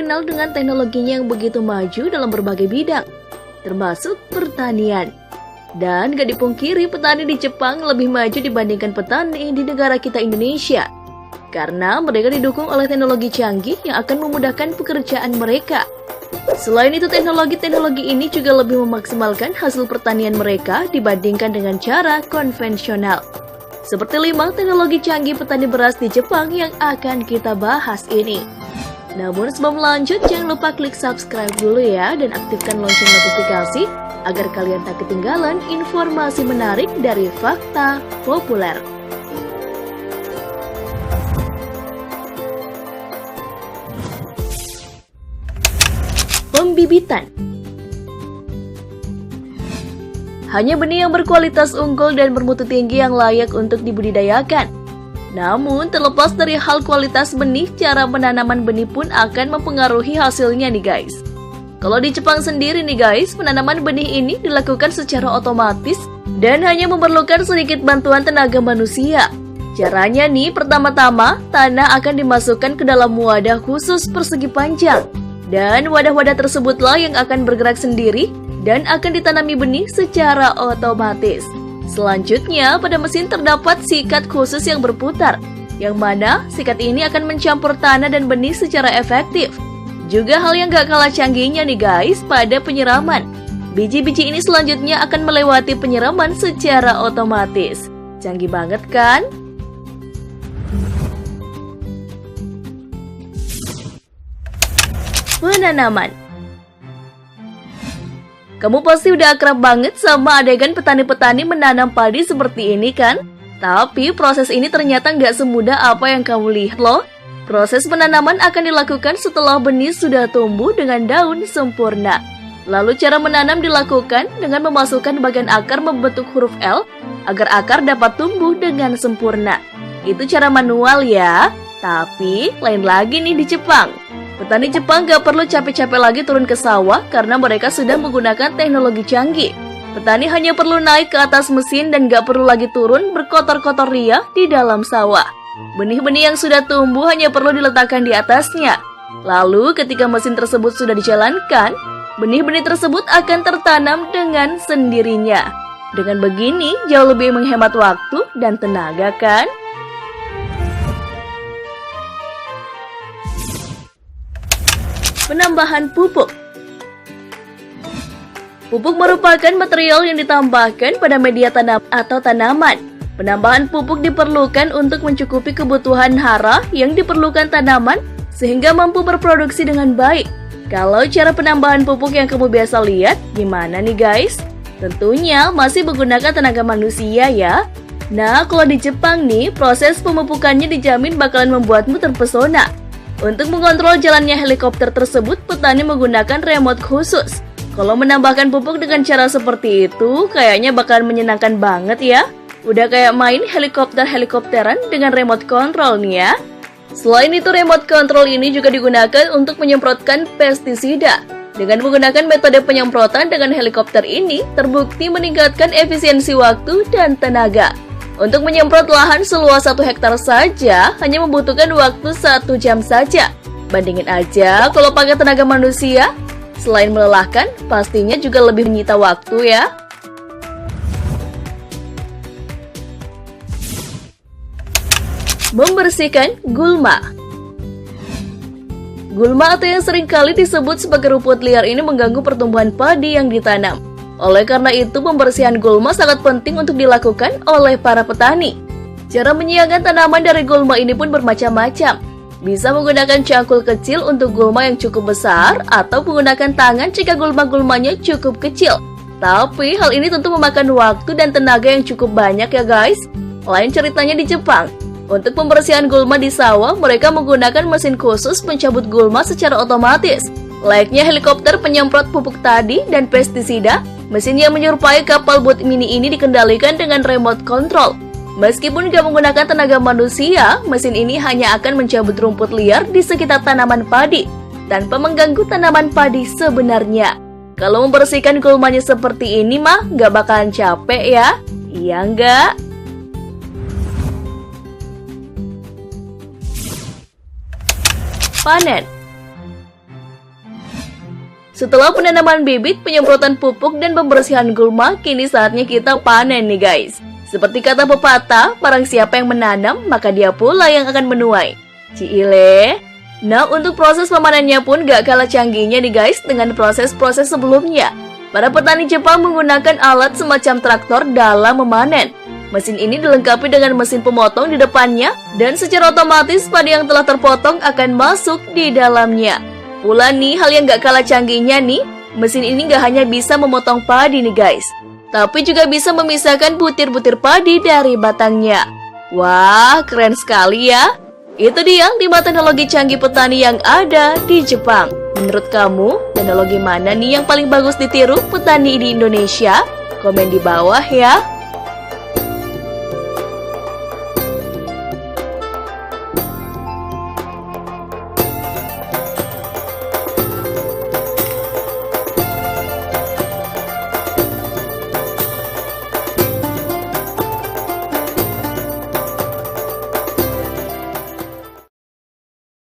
dikenal dengan teknologinya yang begitu maju dalam berbagai bidang, termasuk pertanian. Dan gak dipungkiri petani di Jepang lebih maju dibandingkan petani di negara kita Indonesia. Karena mereka didukung oleh teknologi canggih yang akan memudahkan pekerjaan mereka. Selain itu, teknologi ini juga lebih memaksimalkan hasil pertanian mereka dibandingkan dengan cara konvensional. Seperti 5 teknologi canggih petani beras di Jepang yang akan kita bahas ini. Namun sebelum lanjut, jangan lupa klik subscribe dulu ya dan aktifkan lonceng notifikasi agar kalian tak ketinggalan informasi menarik dari Fakta Populer. Pembibitan. Hanya benih yang berkualitas unggul dan bermutu tinggi yang layak untuk dibudidayakan. Namun, terlepas dari hal kualitas benih, cara penanaman benih pun akan mempengaruhi hasilnya nih guys. Kalau di Jepang sendiri nih guys, penanaman benih ini dilakukan secara otomatis dan hanya memerlukan sedikit bantuan tenaga manusia. Caranya nih, pertama-tama tanah akan dimasukkan ke dalam wadah khusus persegi panjang. Dan wadah-wadah tersebutlah yang akan bergerak sendiri dan akan ditanami benih secara otomatis. Selanjutnya, pada mesin terdapat sikat khusus yang berputar, yang mana sikat ini akan mencampur tanah dan benih secara efektif. Juga hal yang gak kalah canggihnya nih guys, pada penyiraman. Biji-biji ini selanjutnya akan melewati penyiraman secara otomatis. Canggih banget kan? Penanaman. Kamu pasti udah akrab banget sama adegan petani-petani menanam padi seperti ini kan? Tapi proses ini ternyata nggak semudah apa yang kamu lihat loh. Proses penanaman akan dilakukan setelah benih sudah tumbuh dengan daun sempurna. Lalu cara menanam dilakukan dengan memasukkan bagian akar membentuk huruf L agar akar dapat tumbuh dengan sempurna. Itu cara manual ya. Tapi lain lagi nih di Jepang. Petani Jepang gak perlu capek-capek lagi turun ke sawah karena mereka sudah menggunakan teknologi canggih. Petani hanya perlu naik ke atas mesin dan gak perlu lagi turun berkotor-kotor ria di dalam sawah. Benih-benih yang sudah tumbuh hanya perlu diletakkan di atasnya. Lalu ketika mesin tersebut sudah dijalankan, benih-benih tersebut akan tertanam dengan sendirinya. Dengan begini jauh lebih menghemat waktu dan tenaga kan? Penambahan pupuk. Pupuk merupakan material yang ditambahkan pada media tanam atau tanaman. Penambahan pupuk diperlukan untuk mencukupi kebutuhan hara yang diperlukan tanaman sehingga mampu berproduksi dengan baik. Kalau cara penambahan pupuk yang kamu biasa lihat, gimana nih guys? Tentunya masih menggunakan tenaga manusia ya. Nah, kalau di Jepang nih, proses pemupukannya dijamin bakalan membuatmu terpesona. Untuk mengontrol jalannya helikopter tersebut, petani menggunakan remote khusus. Kalau menambahkan pupuk dengan cara seperti itu, kayaknya bakalan menyenangkan banget ya. Udah kayak main helikopter-helikopteran dengan remote control nih ya. Selain itu, remote control ini juga digunakan untuk menyemprotkan pestisida. Dengan menggunakan metode penyemprotan dengan helikopter ini, terbukti meningkatkan efisiensi waktu dan tenaga. Untuk menyemprot lahan seluas 1 hektar saja hanya membutuhkan waktu 1 jam saja. Bandingin aja kalau pakai tenaga manusia. Selain melelahkan, pastinya juga lebih menyita waktu ya. Membersihkan gulma. Gulma atau yang seringkali disebut sebagai rumput liar ini mengganggu pertumbuhan padi yang ditanam. Oleh karena itu, pembersihan gulma sangat penting untuk dilakukan oleh para petani. Cara menyiapkan tanaman dari gulma ini pun bermacam-macam. Bisa menggunakan cangkul kecil untuk gulma yang cukup besar, atau menggunakan tangan jika gulma-gulmanya cukup kecil. Tapi hal ini tentu memakan waktu dan tenaga yang cukup banyak ya guys. Lain ceritanya di Jepang. Untuk pembersihan gulma di sawah, mereka menggunakan mesin khusus pencabut gulma secara otomatis. Layaknya helikopter penyemprot pupuk tadi dan pestisida, mesin yang menyerupai kapal bot mini ini dikendalikan dengan remote control. Meskipun gak menggunakan tenaga manusia, mesin ini hanya akan mencabut rumput liar di sekitar tanaman padi, tanpa mengganggu tanaman padi sebenarnya. Kalau membersihkan gulmanya seperti ini mah gak bakalan capek ya? Iya nggak? Panen. Setelah penanaman bibit, penyemprotan pupuk, dan pembersihan gulma, kini saatnya kita panen nih guys. Seperti kata pepatah, barang siapa yang menanam, maka dia pula yang akan menuai. Ciile. Nah, untuk proses pemanennya pun gak kalah canggihnya nih guys dengan proses-proses sebelumnya. Para petani Jepang menggunakan alat semacam traktor dalam memanen. Mesin ini dilengkapi dengan mesin pemotong di depannya, dan secara otomatis padi yang telah terpotong akan masuk di dalamnya. Pula nih, hal yang gak kalah canggihnya nih, mesin ini gak hanya bisa memotong padi nih guys, tapi juga bisa memisahkan butir-butir padi dari batangnya. Wah, keren sekali ya. Itu dia 5 teknologi canggih petani yang ada di Jepang. Menurut kamu, teknologi mana nih yang paling bagus ditiru petani di Indonesia? Komen di bawah ya.